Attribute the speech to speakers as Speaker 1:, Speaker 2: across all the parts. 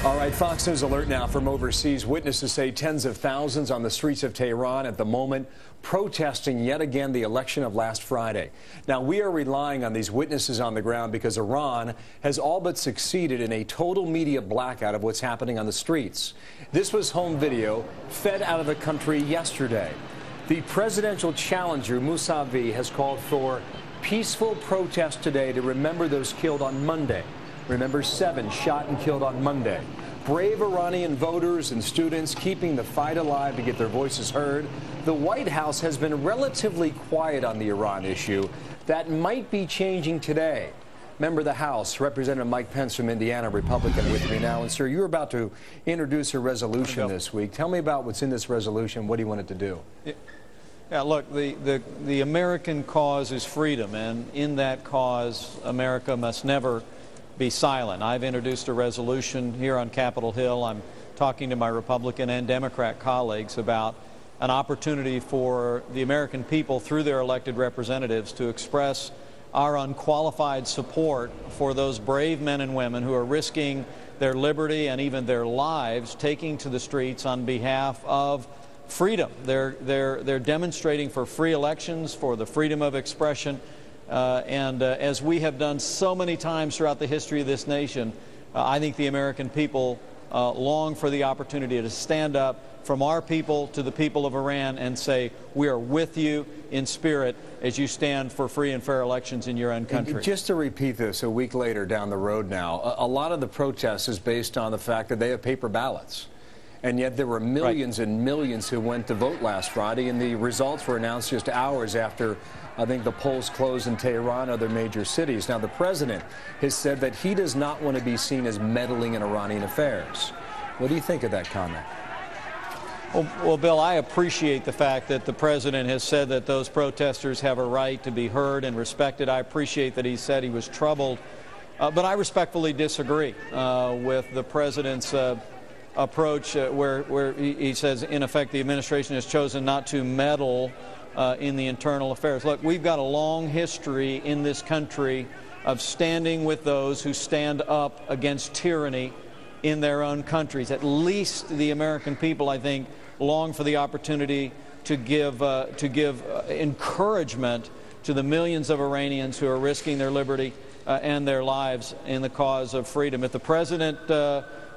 Speaker 1: All right, Fox News alert now from overseas. Witnesses say tens of thousands on the streets of Tehran at the moment protesting yet again the election of last Friday. Now, we are relying on these witnesses on the ground because Iran has all but succeeded in a total media blackout of what's happening on the streets. This was home video fed out of the country yesterday. The presidential challenger, Mousavi, has called for peaceful protest today to remember those killed on Monday. Remember, 7 shot and killed on Monday. Brave Iranian voters and students keeping the fight alive to get their voices heard. The White House has been relatively quiet on the Iran issue. That might be changing today. Member of the House, Representative Mike Pence from Indiana, Republican, with me now. And, sir, you're about to introduce a resolution this week. Tell me about what's in this resolution. What do you want it to do?
Speaker 2: Yeah, look, the American cause is freedom, and in that cause, America must never be silent. I've introduced a resolution here on Capitol Hill. I'm talking to my Republican and Democrat colleagues about an opportunity for the American people, through their elected representatives, to express our unqualified support for those brave men and women who are risking their liberty and even their lives, taking to the streets on behalf of freedom. They're demonstrating for free elections, for the freedom of expression. As we have done so many times throughout the history of this nation, I think the American people long for the opportunity to stand up from our people to the people of Iran and say, we are with you in spirit as you stand for free and fair elections in your own country.
Speaker 1: Just to repeat this a week later down the road now, a lot of the protest is based on the fact that they have paper ballots. And yet there were millions and millions who went to vote last Friday, and the results were announced just hours after, I think, the polls closed in Tehran and other major cities. Now, the president has said that he does not want to be seen as meddling in Iranian affairs. What do you think of that comment?
Speaker 2: Well, Bill, I appreciate the fact that the president has said that those protesters have a right to be heard and respected. I appreciate that he said he was troubled. But I respectfully disagree with the president's approach where he says, in effect, the administration has chosen not to meddle in the internal affairs. Look, we've got a long history in this country of standing with those who stand up against tyranny in their own countries. At least the American people, I think, long for the opportunity to give encouragement to the millions of Iranians who are risking their liberty and their lives in the cause of freedom. If the president,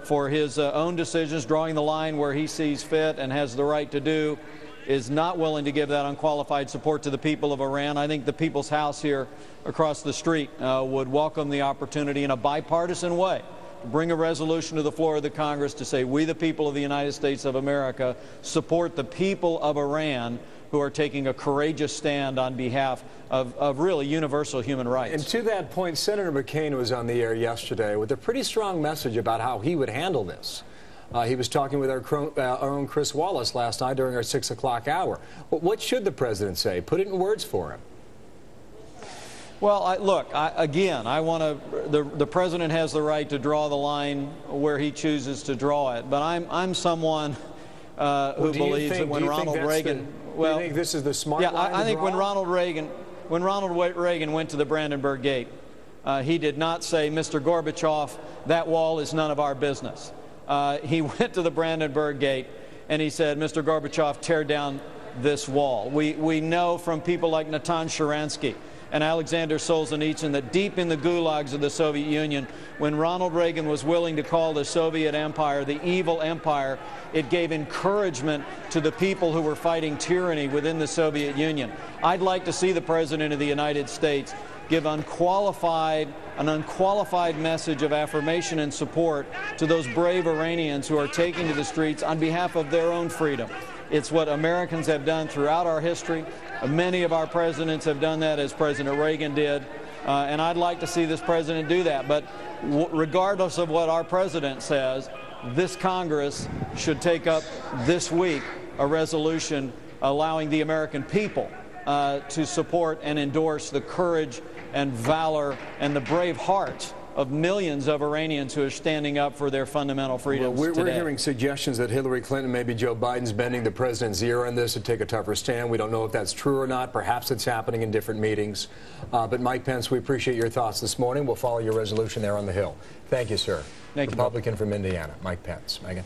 Speaker 2: for his own decisions, drawing the line where he sees fit and has the right to do, is not willing to give that unqualified support to the people of Iran, I think the People's House here across the street would welcome the opportunity in a bipartisan way to bring a resolution to the floor of the Congress to say, we, the people of the United States of America, support the people of Iran who are taking a courageous stand on behalf of really universal human rights.
Speaker 1: And to that point, Senator McCain was on the air yesterday with a pretty strong message about how he would handle this. He was talking with our own Chris Wallace last night during our 6 o'clock hour. What should the president say? Put it in words for him.
Speaker 2: Well, again, I want to. The president has the right to draw the line where he chooses to draw it. But I'm someone who believes that when Ronald Reagan.
Speaker 1: Do you think this is the smart line to draw?
Speaker 2: I think when Ronald Reagan went to the Brandenburg Gate, he did not say, Mr. Gorbachev, that wall is none of our business. He went to the Brandenburg Gate and he said, Mr. Gorbachev, tear down this wall. We know from people like Natan Sharansky and Alexander Solzhenitsyn that deep in the gulags of the Soviet Union, when Ronald Reagan was willing to call the Soviet Empire the evil empire, it gave encouragement to the people who were fighting tyranny within the Soviet Union. I'd like to see the President of the United States give an unqualified message of affirmation and support to those brave Iranians who are taking to the streets on behalf of their own freedom. It's what Americans have done throughout our history. Many of our presidents have done that, as President Reagan did, and I'd like to see this president do that. But regardless of what our president says, this Congress should take up this week a resolution allowing the American people to support and endorse the courage and valor and the brave hearts of millions of Iranians who are standing up for their fundamental freedoms
Speaker 1: today.
Speaker 2: today.
Speaker 1: We're hearing suggestions that Hillary Clinton, maybe Joe Biden's bending the president's ear on this to take a tougher stand. We don't know if that's true or not. Perhaps it's happening in different meetings. But Mike Pence, we appreciate your thoughts this morning. We'll follow your resolution there on the Hill. Thank you, sir.
Speaker 2: Thank you,
Speaker 1: Republican from Indiana, Mike Pence. Megan.